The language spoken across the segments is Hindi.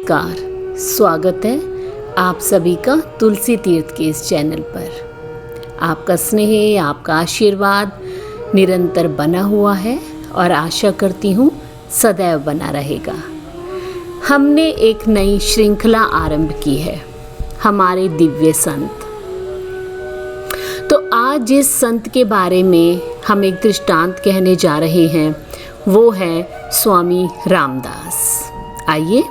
नमस्कार, स्वागत है आप सभी का तुलसी तीर्थ के इस चैनल पर। आपका स्नेह, आपका आशीर्वाद निरंतर बना हुआ है और आशा करती हूँ सदैव बना रहेगा। हमने एक नई श्रृंखला आरंभ की है, हमारे दिव्य संत। तो आज जिस संत के बारे में हम एक दृष्टांत कहने जा रहे हैं वो है स्वामी रामदास। आइए,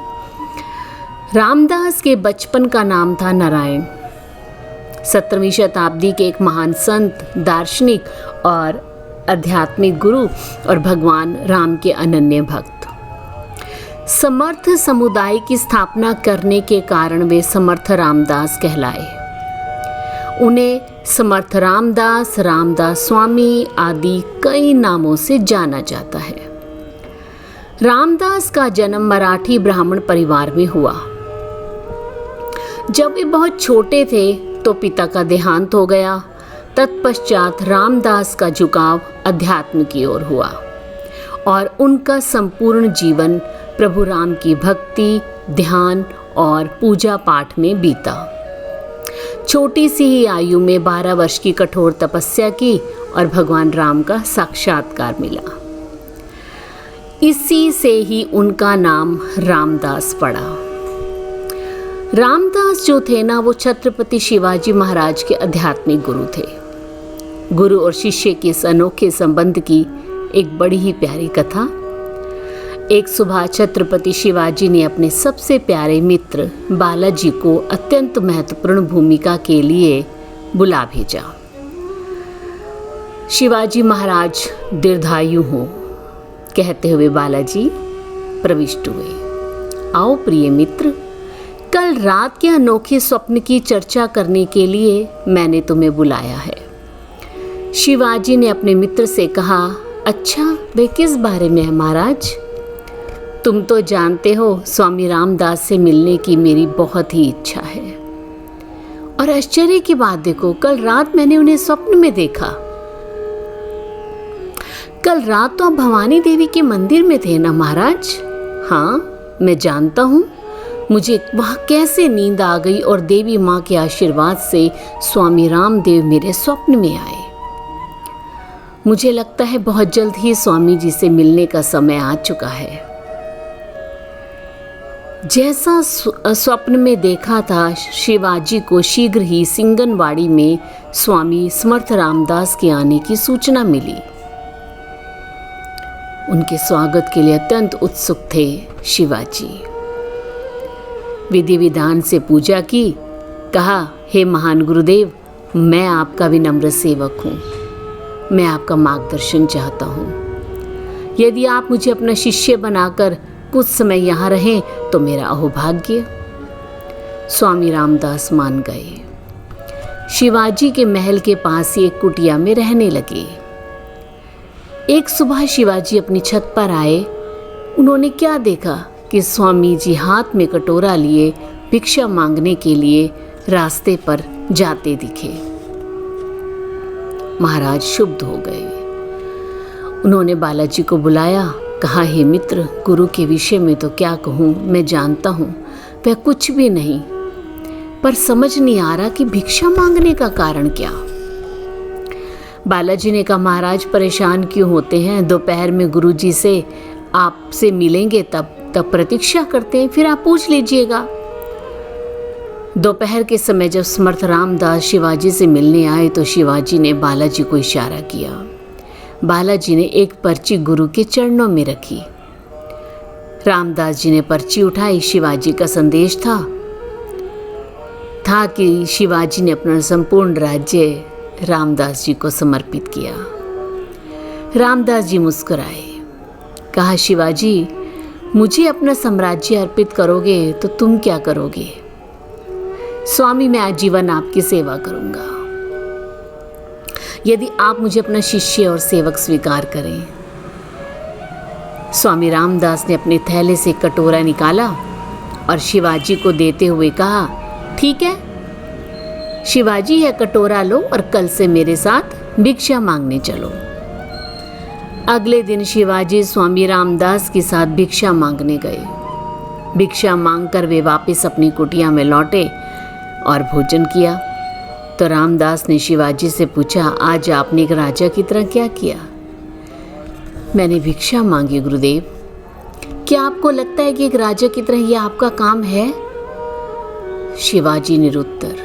रामदास के बचपन का नाम था नारायण। 17वीं शताब्दी के एक महान संत, दार्शनिक और आध्यात्मिक गुरु और भगवान राम के अनन्य भक्त। समर्थ समुदाय की स्थापना करने के कारण वे समर्थ रामदास कहलाए। उन्हें समर्थ रामदास, रामदास स्वामी आदि कई नामों से जाना जाता है। रामदास का जन्म मराठी ब्राह्मण परिवार में हुआ। जब वे बहुत छोटे थे तो पिता का देहांत हो गया। तत्पश्चात रामदास का झुकाव अध्यात्म की ओर हुआ और उनका संपूर्ण जीवन प्रभु राम की भक्ति, ध्यान और पूजा पाठ में बीता। छोटी सी ही आयु में 12 वर्ष की कठोर तपस्या की और भगवान राम का साक्षात्कार मिला। इसी से ही उनका नाम रामदास पड़ा। रामदास जो थे ना, वो छत्रपति शिवाजी महाराज के आध्यात्मिक गुरु थे। गुरु और शिष्य के इस अनोखे संबंध की एक बड़ी ही प्यारी कथा। एक सुबह छत्रपति शिवाजी ने अपने सबसे प्यारे मित्र बालाजी को अत्यंत महत्वपूर्ण भूमिका के लिए बुला भेजा। शिवाजी महाराज दीर्घायु हो कहते हुए बालाजी प्रविष्ट हुए। आओ प्रिय मित्र, कल रात के अनोखे स्वप्न की चर्चा करने के लिए मैंने तुम्हें बुलाया है। शिवाजी ने अपने मित्र से कहा, अच्छा, वे किस बारे में है महाराज? तुम तो जानते हो स्वामी रामदास से मिलने की मेरी बहुत ही इच्छा है। और आश्चर्य की बात देखो, कल रात मैंने उन्हें स्वप्न में देखा। कल रात तो आप भवानी देवी के मंदिर में थे ना महाराज? हाँ, मैं जानता हूँ। मुझे वहाँ कैसे नींद आ गई और देवी माँ के आशीर्वाद से स्वामी रामदेव मेरे स्वप्न में आए। मुझे लगता है बहुत जल्द ही स्वामी जी से मिलने का समय आ चुका है। जैसा स्वप्न में देखा था, शिवाजी को शीघ्र ही सिंगनवाड़ी में स्वामी समर्थ रामदास के आने की सूचना मिली। उनके स्वागत के लिए अत्यंत उत्सुक थे शिवाजी। विधि विधान से पूजा की। कहा, हे महान गुरुदेव, मैं आपका विनम्र सेवक हूँ। मैं आपका मार्गदर्शन चाहता हूँ। यदि आप मुझे अपना शिष्य बनाकर कुछ समय यहाँ रहें तो मेरा अहोभाग्य। स्वामी रामदास मान गए। शिवाजी के महल के पास ही एक कुटिया में रहने लगे। एक सुबह शिवाजी अपनी छत पर आए। उन्होंने क्या देखा कि स्वामी जी हाथ में कटोरा लिए भिक्षा मांगने के लिए रास्ते पर जाते दिखे। महाराज क्षुब्ध हो गए। उन्होंने बालाजी को बुलाया। कहा, हे मित्र, गुरु के विषय में तो क्या कहूँ, मैं जानता हूँ वह कुछ भी नहीं, पर समझ नहीं आ रहा कि भिक्षा मांगने का कारण क्या। बालाजी ने कहा, महाराज परेशान क्यों होते हैं? दोपहर में गुरुजी से आपसे मिलेंगे, तब प्रतीक्षा करते हैं, फिर आप पूछ लीजिएगा। दोपहर के समय जब समर्थ रामदास शिवाजी से मिलने आए तो शिवाजी ने बालाजी को इशारा किया। बालाजी ने एक पर्ची गुरु के चरणों में रखी। रामदास जी ने पर्ची उठाई। शिवाजी का संदेश था कि शिवाजी ने अपना संपूर्ण राज्य रामदास जी को समर्पित किया। रामदास जी मुस्कुराए। कहा, शिवाजी, मुझे अपना साम्राज्य अर्पित करोगे तो तुम क्या करोगे? स्वामी, मैं आजीवन आपकी सेवा करूंगा, यदि आप मुझे अपना शिष्य और सेवक स्वीकार करें। स्वामी रामदास ने अपने थैले से कटोरा निकाला और शिवाजी को देते हुए कहा, ठीक है शिवाजी, यह कटोरा लो और कल से मेरे साथ भिक्षा मांगने चलो। अगले दिन शिवाजी स्वामी रामदास के साथ भिक्षा मांगने गए। भिक्षा मांगकर वे वापस अपनी कुटिया में लौटे और भोजन किया। तो रामदास ने शिवाजी से पूछा, आज आपने एक राजा की तरह क्या किया? मैंने भिक्षा मांगी गुरुदेव। क्या आपको लगता है कि एक राजा की तरह यह आपका काम है? शिवाजी निरुत्तर।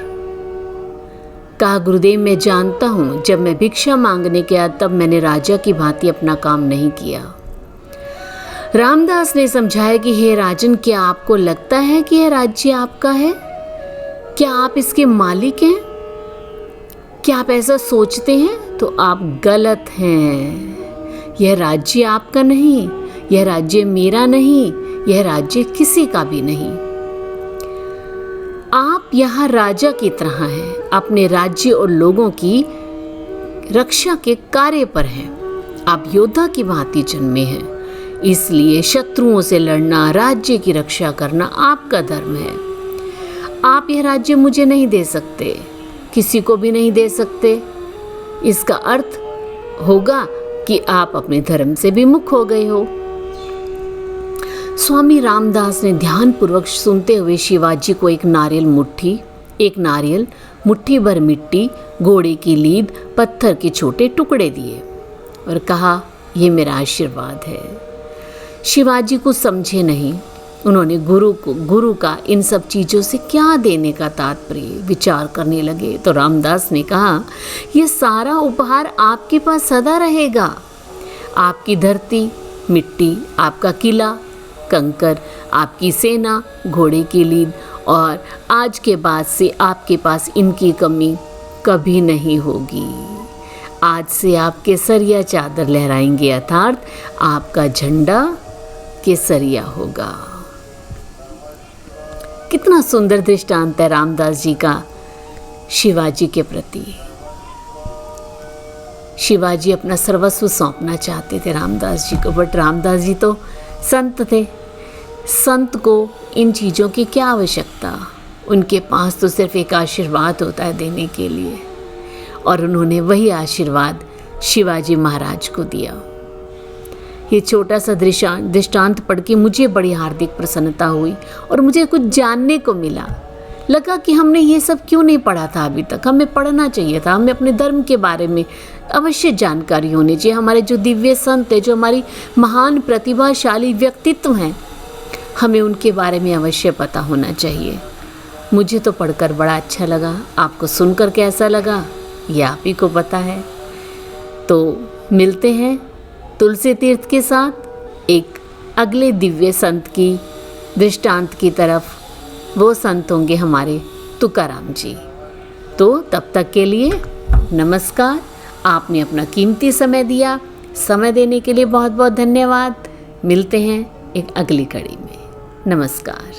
कहा, गुरुदेव मैं जानता हूं, जब मैं भिक्षा मांगने गया तब मैंने राजा की भांति अपना काम नहीं किया। रामदास ने समझाया कि हे राजन, क्या आपको लगता है कि यह राज्य आपका है? क्या आप इसके मालिक हैं? क्या आप ऐसा सोचते हैं? तो आप गलत हैं। यह राज्य आपका नहीं, यह राज्य मेरा नहीं, यह राज्य किसी का भी नहीं। आप यहाँ राजा की तरह हैं, अपने राज्य और लोगों की रक्षा के कार्य पर हैं। आप योद्धा की भांति जन्मे हैं, इसलिए शत्रुओं से लड़ना, राज्य की रक्षा करना आपका धर्म है। आप यह राज्य मुझे नहीं दे सकते, किसी को भी नहीं दे सकते। इसका अर्थ होगा कि आप अपने धर्म से विमुख हो गए हो। स्वामी रामदास ने ध्यानपूर्वक सुनते हुए शिवाजी को एक नारियल, मुट्ठी भर मिट्टी, घोड़े की लीद, पत्थर के छोटे टुकड़े दिए और कहा, यह मेरा आशीर्वाद है। शिवाजी को समझे नहीं। उन्होंने गुरु का इन सब चीज़ों से क्या देने का तात्पर्य विचार करने लगे। तो रामदास ने कहा, यह सारा उपहार आपके पास सदा रहेगा। आपकी धरती, मिट्टी, आपका किला, कंकर, आपकी सेना, घोड़े की लीद, और आज के बाद से आपके पास इनकी कमी कभी नहीं होगी। आज से आप केसरिया चादर लहराएंगे, अर्थात आपका झंडा केसरिया होगा। कितना सुंदर दृष्टांत है रामदास जी का शिवाजी के प्रति। शिवाजी अपना सर्वस्व सौंपना चाहते थे रामदास जी को, बट रामदास जी तो संत थे। संत को इन चीज़ों की क्या आवश्यकता? उनके पास तो सिर्फ एक आशीर्वाद होता है देने के लिए, और उन्होंने वही आशीर्वाद शिवाजी महाराज को दिया। ये छोटा सा दृष्टांत पढ़ के मुझे बड़ी हार्दिक प्रसन्नता हुई और मुझे कुछ जानने को मिला। लगा कि हमने ये सब क्यों नहीं पढ़ा था अभी तक, हमें पढ़ना चाहिए था। हमें अपने धर्म के बारे में अवश्य जानकारी होनी चाहिए। हमारे जो दिव्य संत हैं, जो हमारी महान प्रतिभाशाली व्यक्तित्व हैं, हमें उनके बारे में अवश्य पता होना चाहिए। मुझे तो पढ़कर बड़ा अच्छा लगा। आपको सुनकर कैसा लगा ये आप ही को पता है। तो मिलते हैं तुलसी तीर्थ के साथ एक अगले दिव्य संत की दृष्टांत की तरफ। वो संत होंगे हमारे तुकाराम जी। तो तब तक के लिए नमस्कार। आपने अपना कीमती समय दिया। समय देने के लिए बहुत बहुत धन्यवाद। मिलते हैं एक अगली कड़ी में। नमस्कार।